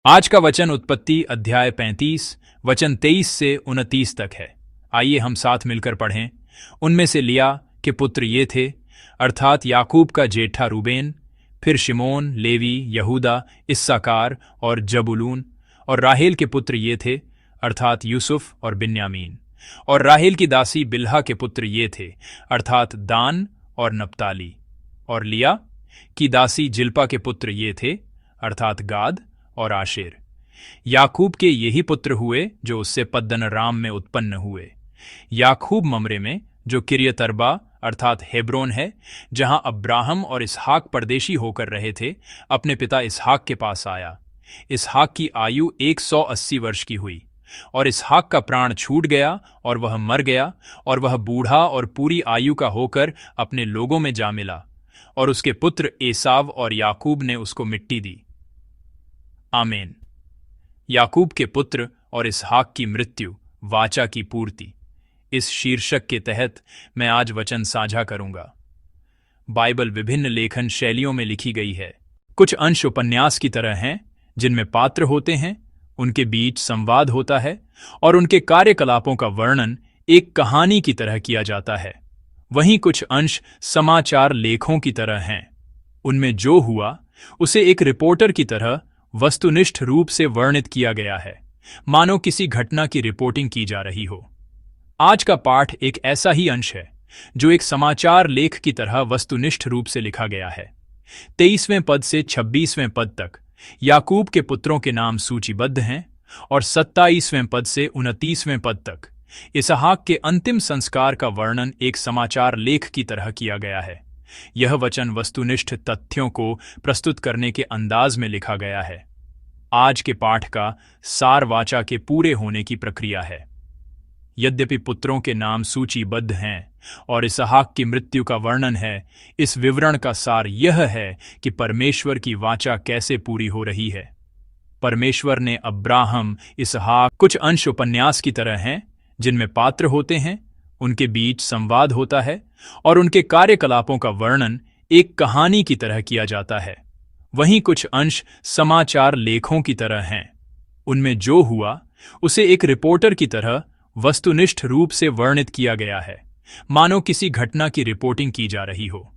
आज का वचन उत्पत्ति अध्याय 35 वचन 23 से 29 तक है। आइए हम साथ मिलकर पढ़ें। उनमें से लिया के पुत्र ये थे, अर्थात याकूब का जेठा रूबेन, फिर शिमोन, लेवी, यहूदा, इस्साकार और जबूलून। और राहेल के पुत्र ये थे, अर्थात यूसुफ और बिन्यामीन। और राहेल की दासी बिल्हा के पुत्र ये थे, अर्थात दान और नप्ताली। और लिया की दासी जिल्पा के पुत्र ये थे, अर्थात गाद और आशेर। याकूब के यही पुत्र हुए जो उससे पद्दनराम में उत्पन्न हुए। याकूब ममरे में, जो किर्यत अर्बा अर्थात हेब्रोन है, जहां अब्राहम और इसहाक परदेशी होकर रहे थे, अपने पिता इसहाक के पास आया। इसहाक की आयु 180 वर्ष की हुई और इसहाक का प्राण छूट गया और वह मर गया, और वह बूढ़ा और पूरी आयु का होकर अपने लोगों में जा मिला, और उसके पुत्र एसाव और याकूब ने उसको मिट्टी दी। आमीन। याकूब के पुत्र और इसहाक की मृत्यु, वाचा की पूर्ति, इस शीर्षक के तहत मैं आज वचन साझा करूंगा। बाइबल विभिन्न लेखन शैलियों में लिखी गई है। कुछ अंश उपन्यास की तरह हैं, जिनमें पात्र होते हैं, उनके बीच संवाद होता है और उनके कार्यकलापों का वर्णन एक कहानी की तरह किया जाता है। वहीं कुछ अंश समाचार लेखों की तरह हैं। उनमें जो हुआ उसे एक रिपोर्टर की तरह वस्तुनिष्ठ रूप से वर्णित किया गया है, मानो किसी घटना की रिपोर्टिंग की जा रही हो। आज का पाठ एक ऐसा ही अंश है जो एक समाचार लेख की तरह वस्तुनिष्ठ रूप से लिखा गया है। 23वें पद से 26वें पद तक याकूब के पुत्रों के नाम सूचीबद्ध हैं और 27वें पद से 29वें पद तक इसहाक के अंतिम संस्कार का वर्णन एक समाचार लेख की तरह किया गया है। यह वचन वस्तुनिष्ठ तथ्यों को प्रस्तुत करने के अंदाज में लिखा गया है। आज के पाठ का सार वाचा के पूरे होने की प्रक्रिया है। यद्यपि पुत्रों के नाम सूचीबद्ध हैं और इसहाक की मृत्यु का वर्णन है, इस विवरण का सार यह है कि परमेश्वर की वाचा कैसे पूरी हो रही है। परमेश्वर ने अब्राहम, इसहाक, कुछ अंश उपन्यास की तरह हैं, जिनमें पात्र होते हैं, उनके बीच संवाद होता है और उनके कार्यकलापों का वर्णन एक कहानी की तरह किया जाता है। वहीं कुछ अंश समाचार लेखों की तरह हैं। उनमें जो हुआ उसे एक रिपोर्टर की तरह वस्तुनिष्ठ रूप से वर्णित किया गया है, मानो किसी घटना की रिपोर्टिंग की जा रही हो।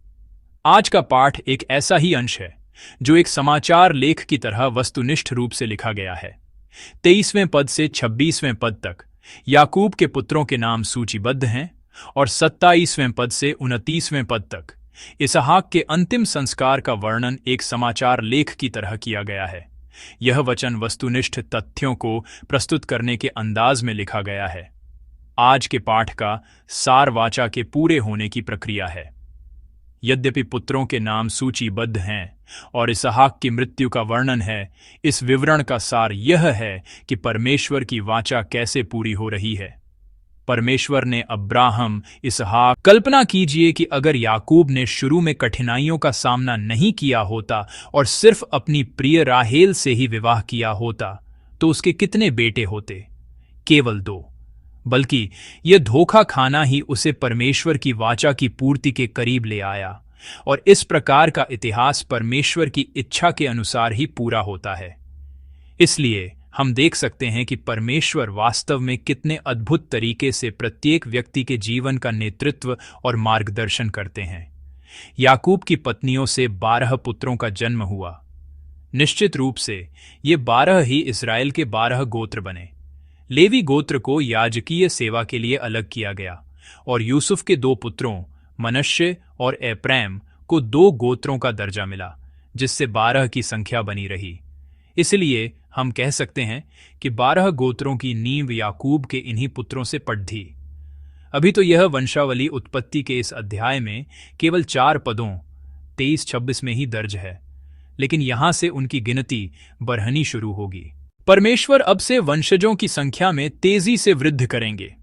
आज का पाठ एक ऐसा ही अंश है जो एक समाचार लेख की तरह वस्तुनिष्ठ रूप से लिखा गया है। 23वें पद से 26वें पद तक याकूब के पुत्रों के नाम सूचीबद्ध हैं और 27वें पद से 29वें पद तक इसहाक के अंतिम संस्कार का वर्णन एक समाचार लेख की तरह किया गया है। यह वचन वस्तुनिष्ठ तथ्यों को प्रस्तुत करने के अंदाज में लिखा गया है। आज के पाठ का सार वाचा के पूरे होने की प्रक्रिया है। यद्यपि पुत्रों के नाम सूचीबद्ध हैं और इसहाक की मृत्यु का वर्णन है, इस विवरण का सार यह है कि परमेश्वर की वाचा कैसे पूरी हो रही है। परमेश्वर ने अब्राहम, इसहाक, कल्पना कीजिए कि अगर याकूब ने शुरू में कठिनाइयों का सामना नहीं किया होता और सिर्फ अपनी प्रिय राहेल से ही विवाह किया होता, तो उसके कितने बेटे होते? केवल 2। बल्कि यह धोखा खाना ही उसे परमेश्वर की वाचा की पूर्ति के करीब ले आया, और इस प्रकार का इतिहास परमेश्वर की इच्छा के अनुसार ही पूरा होता है। इसलिए हम देख सकते हैं कि परमेश्वर वास्तव में कितने अद्भुत तरीके से प्रत्येक व्यक्ति के जीवन का नेतृत्व और मार्गदर्शन करते हैं। याकूब की पत्नियों से 12 पुत्रों का जन्म हुआ। निश्चित रूप से ये 12 ही इस्राएल के 12 गोत्र बने। लेवी गोत्र को याजकीय सेवा के लिए अलग किया गया और यूसुफ के 2 पुत्रों मनश्शे और एप्रैम को 2 गोत्रों का दर्जा मिला, जिससे 12 की संख्या बनी रही। इसलिए हम कह सकते हैं कि 12 गोत्रों की नींव याकूब के इन्हीं पुत्रों से पड़ी। अभी तो यह वंशावली उत्पत्ति के इस अध्याय में केवल 4 पदों 23-26 में ही दर्ज है, लेकिन यहां से उनकी गिनती बढ़नी शुरू होगी। परमेश्वर अब से वंशजों की संख्या में तेजी से वृद्धि करेंगे।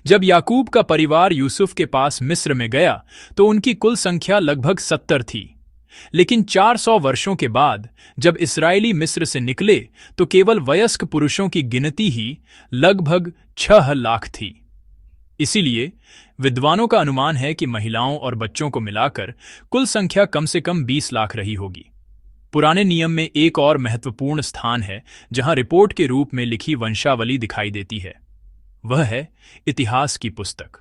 जब याकूब का परिवार यूसुफ के पास मिस्र में गया तो उनकी कुल संख्या लगभग 70 थी, लेकिन 400 वर्षों के बाद जब इस्राएली मिस्र से निकले तो केवल वयस्क पुरुषों की गिनती ही लगभग 6 लाख थी। इसीलिए विद्वानों का अनुमान है कि महिलाओं और बच्चों को मिलाकर कुल संख्या कम से कम 20 लाख रही होगी। पुराने नियम में एक और महत्वपूर्ण स्थान है जहां रिपोर्ट के रूप में लिखी वंशावली दिखाई देती है। वह है इतिहास की पुस्तक।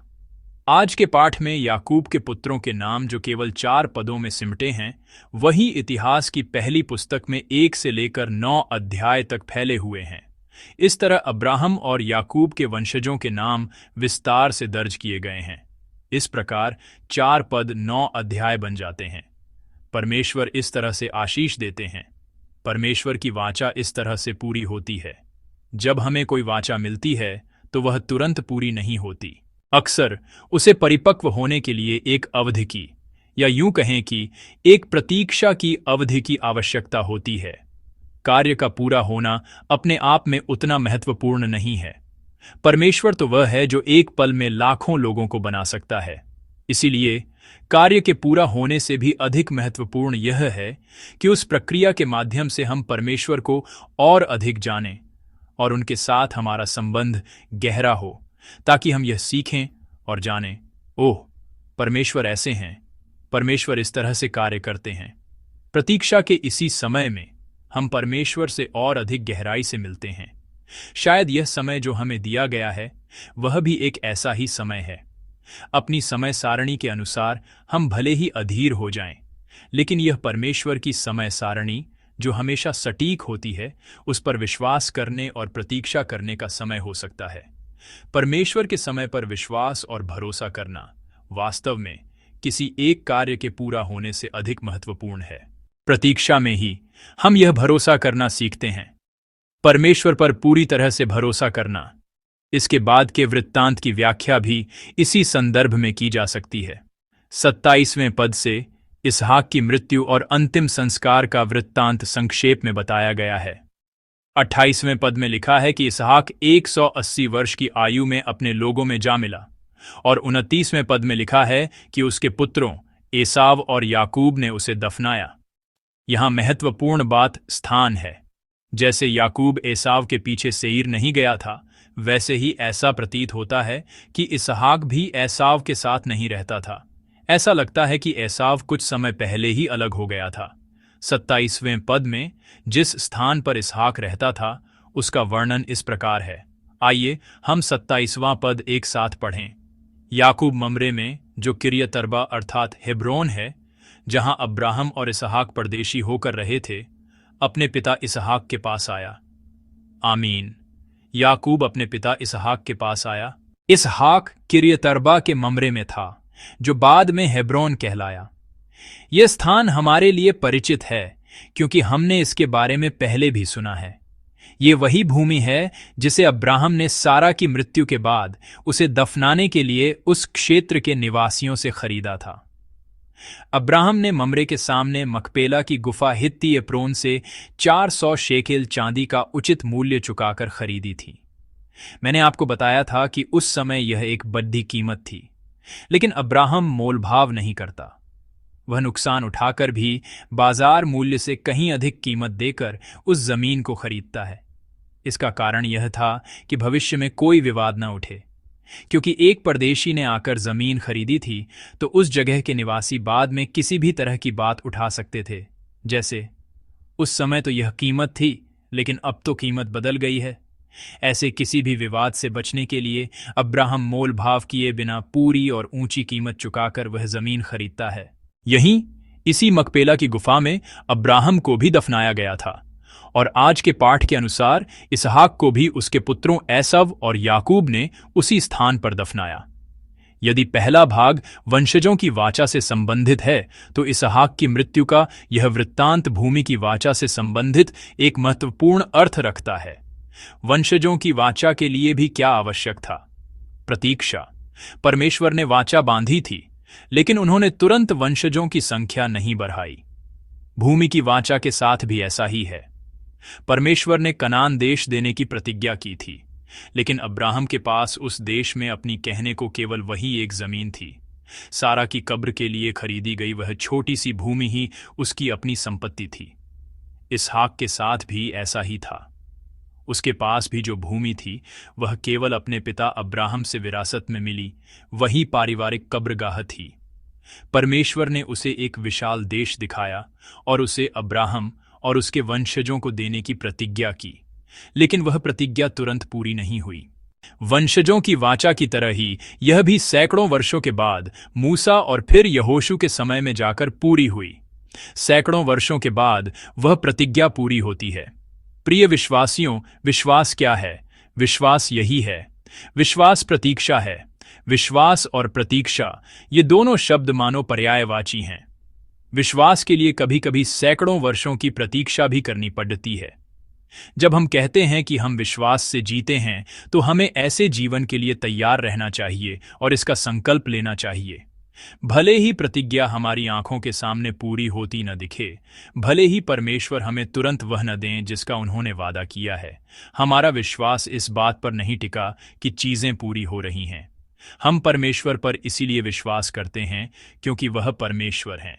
आज के पाठ में याकूब के पुत्रों के नाम जो केवल 4 पदों में सिमटे हैं, वही इतिहास की पहली पुस्तक में 1 से लेकर 9 अध्याय तक फैले हुए हैं। इस तरह अब्राहम और याकूब के वंशजों के नाम विस्तार से दर्ज किए गए हैं। इस प्रकार 4 पद 9 अध्याय बन जाते हैं। परमेश्वर इस तरह से आशीष देते हैं। परमेश्वर की वाचा इस तरह से पूरी होती है। जब हमें कोई वाचा मिलती है तो वह तुरंत पूरी नहीं होती। अक्सर उसे परिपक्व होने के लिए एक अवधि की, या यूं कहें कि एक प्रतीक्षा की अवधि की आवश्यकता होती है। कार्य का पूरा होना अपने आप में उतना महत्वपूर्ण नहीं है। परमेश्वर तो वह है जो एक पल में लाखों लोगों को बना सकता है। इसीलिए कार्य के पूरा होने से भी अधिक महत्वपूर्ण यह है कि उस प्रक्रिया के माध्यम से हम परमेश्वर को और अधिक जानें और उनके साथ हमारा संबंध गहरा हो, ताकि हम यह सीखें और जानें, ओह, परमेश्वर ऐसे हैं, परमेश्वर इस तरह से कार्य करते हैं। प्रतीक्षा के इसी समय में हम परमेश्वर से और अधिक गहराई से मिलते हैं। शायद यह समय जो हमें दिया गया है वह भी एक ऐसा ही समय है। अपनी समय सारणी के अनुसार हम भले ही अधीर हो जाएं, लेकिन यह परमेश्वर की समय सारणी जो हमेशा सटीक होती है, उस पर विश्वास करने और प्रतीक्षा करने का समय हो सकता है। परमेश्वर के समय पर विश्वास और भरोसा करना वास्तव में किसी एक कार्य के पूरा होने से अधिक महत्वपूर्ण है। प्रतीक्षा में ही हम यह भरोसा करना सीखते हैं, परमेश्वर पर पूरी तरह से भरोसा करना। इसके बाद के वृत्तांत की व्याख्या भी इसी संदर्भ में की जा सकती है। 27वें पद से इसहाक की मृत्यु और अंतिम संस्कार का वृत्तांत संक्षेप में बताया गया है। 28वें पद में लिखा है कि इसहाक 180 वर्ष की आयु में अपने लोगों में जा मिला, और 29वें पद में लिखा है कि उसके पुत्रों एसाव और याकूब ने उसे दफनाया। यहां महत्वपूर्ण बात स्थान है। जैसे याकूब एसाव के पीछे सेईर नहीं गया था, वैसे ही ऐसा प्रतीत होता है कि इसहाक भी एसाव के साथ नहीं रहता था। ऐसा लगता है कि एसाव कुछ समय पहले ही अलग हो गया था। 27वें पद में जिस स्थान पर इसहाक रहता था उसका वर्णन इस प्रकार है। आइए हम 27वां पद एक साथ पढ़ें। याकूब ममरे में, जो किर्यतर्बा अर्थात हेब्रोन है, जहां अब्राहम और इसहाक परदेशी होकर रहे थे, अपने पिता इसहाक के पास आया। आमीन। याकूब अपने पिता इसहाक के पास आया। इसहाक किर्यतर्बा के ममरे में था, जो बाद में हेब्रोन कहलाया। यह स्थान हमारे लिए परिचित है क्योंकि हमने इसके बारे में पहले भी सुना है। ये वही भूमि है जिसे अब्राहम ने सारा की मृत्यु के बाद उसे दफनाने के लिए उस क्षेत्र के निवासियों से खरीदा था। अब्राहम ने ममरे के सामने मकपेला की गुफा हित्ती एप्रोन से 400 शेकेल चांदी का उचित मूल्य चुकाकर खरीदी थी। मैंने आपको बताया था कि उस समय यह एक बड़ी कीमत थी, लेकिन अब्राहम मोलभाव नहीं करता। वह नुकसान उठाकर भी बाजार मूल्य से कहीं अधिक कीमत देकर उस जमीन को खरीदता है। इसका कारण यह था कि भविष्य में कोई विवाद न उठे, क्योंकि एक परदेशी ने आकर जमीन खरीदी थी तो उस जगह के निवासी बाद में किसी भी तरह की बात उठा सकते थे। जैसे उस समय तो यह कीमत थी, लेकिन अब तो कीमत बदल गई है। ऐसे किसी भी विवाद से बचने के लिए अब्राहम मोल भाव किए बिना पूरी और ऊंची कीमत चुकाकर वह जमीन खरीदता है। यहीं इसी मकपेला की गुफा में अब्राहम को भी दफनाया गया था, और आज के पाठ के अनुसार इसहाक को भी उसके पुत्रों एसव और याकूब ने उसी स्थान पर दफनाया। यदि पहला भाग वंशजों की वाचा से संबंधित है, तो इसहाक की मृत्यु का यह वृत्तांत भूमि की वाचा से संबंधित एक महत्वपूर्ण अर्थ रखता है। वंशजों की वाचा के लिए भी क्या आवश्यक था? प्रतीक्षा। परमेश्वर ने वाचा बांधी थी, लेकिन उन्होंने तुरंत वंशजों की संख्या नहीं बढ़ाई। भूमि की वाचा के साथ भी ऐसा ही है। परमेश्वर ने कनान देश देने की प्रतिज्ञा की थी, लेकिन अब्राहम के पास उस देश में अपनी कहने को केवल वही एक जमीन थी। सारा की कब्र के लिए खरीदी गई वह छोटी सी भूमि ही उसकी अपनी संपत्ति थी। इसहाक के साथ भी ऐसा ही था। उसके पास भी जो भूमि थी वह केवल अपने पिता अब्राहम से विरासत में मिली वही पारिवारिक कब्रगाह थी। परमेश्वर ने उसे एक विशाल देश दिखाया और उसे अब्राहम और उसके वंशजों को देने की प्रतिज्ञा की, लेकिन वह प्रतिज्ञा तुरंत पूरी नहीं हुई। वंशजों की वाचा की तरह ही यह भी सैकड़ों वर्षों के बाद मूसा और फिर यहोशू के समय में जाकर पूरी हुई। सैकड़ों वर्षों के बाद वह प्रतिज्ञा पूरी होती है। प्रिय विश्वासियों, विश्वास क्या है? विश्वास यही है। विश्वास प्रतीक्षा है। विश्वास और प्रतीक्षा ये दोनों शब्द मानो पर्यायवाची हैं। विश्वास के लिए कभी कभी सैकड़ों वर्षों की प्रतीक्षा भी करनी पड़ती है। जब हम कहते हैं कि हम विश्वास से जीते हैं, तो हमें ऐसे जीवन के लिए तैयार रहना चाहिए और इसका संकल्प लेना चाहिए। भले ही प्रतिज्ञा हमारी आंखों के सामने पूरी होती न दिखे, भले ही परमेश्वर हमें तुरंत वह न दें जिसका उन्होंने वादा किया है, हमारा विश्वास इस बात पर नहीं टिका कि चीजें पूरी हो रही हैं। हम परमेश्वर पर इसीलिए विश्वास करते हैं क्योंकि वह परमेश्वर हैं।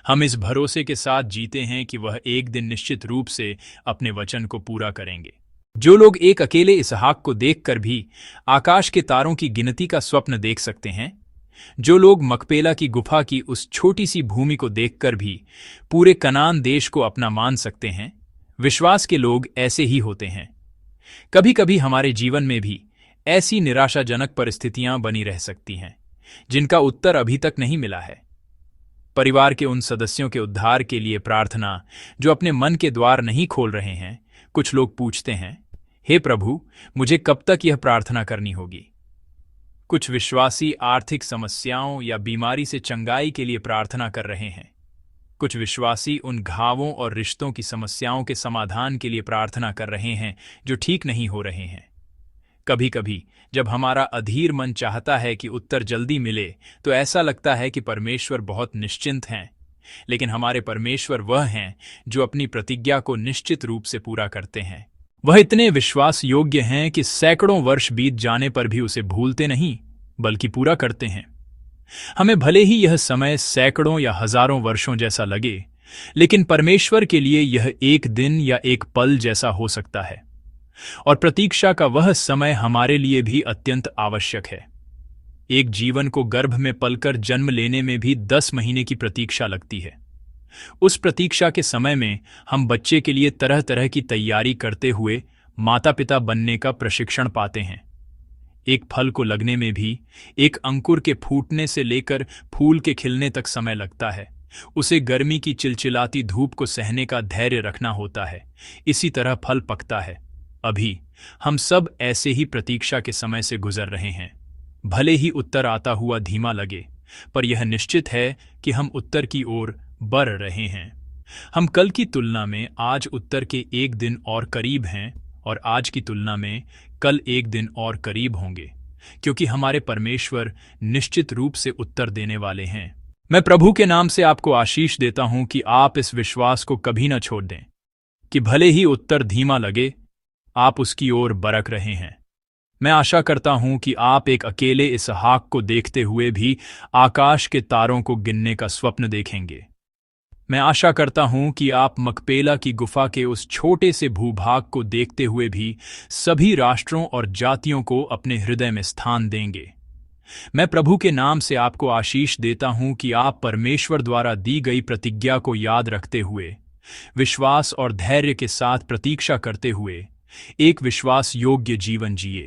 हम इस भरोसे के साथ जीते हैं कि वह एक दिन निश्चित रूप से अपने वचन को पूरा करेंगे। जो लोग एक अकेले इसहाक को देखकर भी आकाश के तारों की गिनती का स्वप्न देख सकते हैं, जो लोग मकपेला की गुफा की उस छोटी सी भूमि को देखकर भी पूरे कनान देश को अपना मान सकते हैं, विश्वास के लोग ऐसे ही होते हैं। कभी कभी हमारे जीवन में भी ऐसी निराशाजनक परिस्थितियां बनी रह सकती हैं जिनका उत्तर अभी तक नहीं मिला है। परिवार के उन सदस्यों के उद्धार के लिए प्रार्थना जो अपने मन के द्वार नहीं खोल रहे हैं। कुछ लोग पूछते हैं, हे प्रभु, मुझे कब तक यह प्रार्थना करनी होगी? कुछ विश्वासी आर्थिक समस्याओं या बीमारी से चंगाई के लिए प्रार्थना कर रहे हैं। कुछ विश्वासी उन घावों और रिश्तों की समस्याओं के समाधान के लिए प्रार्थना कर रहे हैं जो ठीक नहीं हो रहे हैं। कभी कभी जब हमारा अधीर मन चाहता है कि उत्तर जल्दी मिले, तो ऐसा लगता है कि परमेश्वर बहुत निश्चिंत हैं, लेकिन हमारे परमेश्वर वह हैं जो अपनी प्रतिज्ञा को निश्चित रूप से पूरा करते हैं। वह इतने विश्वास योग्य हैं कि सैकड़ों वर्ष बीत जाने पर भी उसे भूलते नहीं, बल्कि पूरा करते हैं। हमें भले ही यह समय सैकड़ों या हजारों वर्षों जैसा लगे, लेकिन परमेश्वर के लिए यह एक दिन या एक पल जैसा हो सकता है। और प्रतीक्षा का वह समय हमारे लिए भी अत्यंत आवश्यक है। एक जीवन को गर्भ में पलकर जन्म लेने में भी 10 महीने की प्रतीक्षा लगती है। उस प्रतीक्षा के समय में हम बच्चे के लिए तरह तरह की तैयारी करते हुए माता पिता बनने का प्रशिक्षण पाते हैं। एक फल को लगने में भी एक अंकुर के फूटने से लेकर फूल के खिलने तक समय लगता है। उसे गर्मी की चिलचिलाती धूप को सहने का धैर्य रखना होता है। इसी तरह फल पकता है। अभी हम सब ऐसे ही प्रतीक्षा के समय से गुजर रहे हैं। भले ही उत्तर आता हुआ धीमा लगे, पर यह निश्चित है कि हम उत्तर की ओर बढ़ रहे हैं। हम कल की तुलना में आज उत्तर के एक दिन और करीब हैं, और आज की तुलना में कल एक दिन और करीब होंगे, क्योंकि हमारे परमेश्वर निश्चित रूप से उत्तर देने वाले हैं। मैं प्रभु के नाम से आपको आशीष देता हूं कि आप इस विश्वास को कभी न छोड़ दें कि भले ही उत्तर धीमा लगे, आप उसकी ओर बरक रहे हैं। मैं आशा करता हूं कि आप एक अकेले इसहाक को देखते हुए भी आकाश के तारों को गिनने का स्वप्न देखेंगे। मैं आशा करता हूं कि आप मकपेला की गुफा के उस छोटे से भूभाग को देखते हुए भी सभी राष्ट्रों और जातियों को अपने हृदय में स्थान देंगे। मैं प्रभु के नाम से आपको आशीष देता हूं कि आप परमेश्वर द्वारा दी गई प्रतिज्ञा को याद रखते हुए, विश्वास और धैर्य के साथ प्रतीक्षा करते हुए एक विश्वास योग्य जीवन जिए।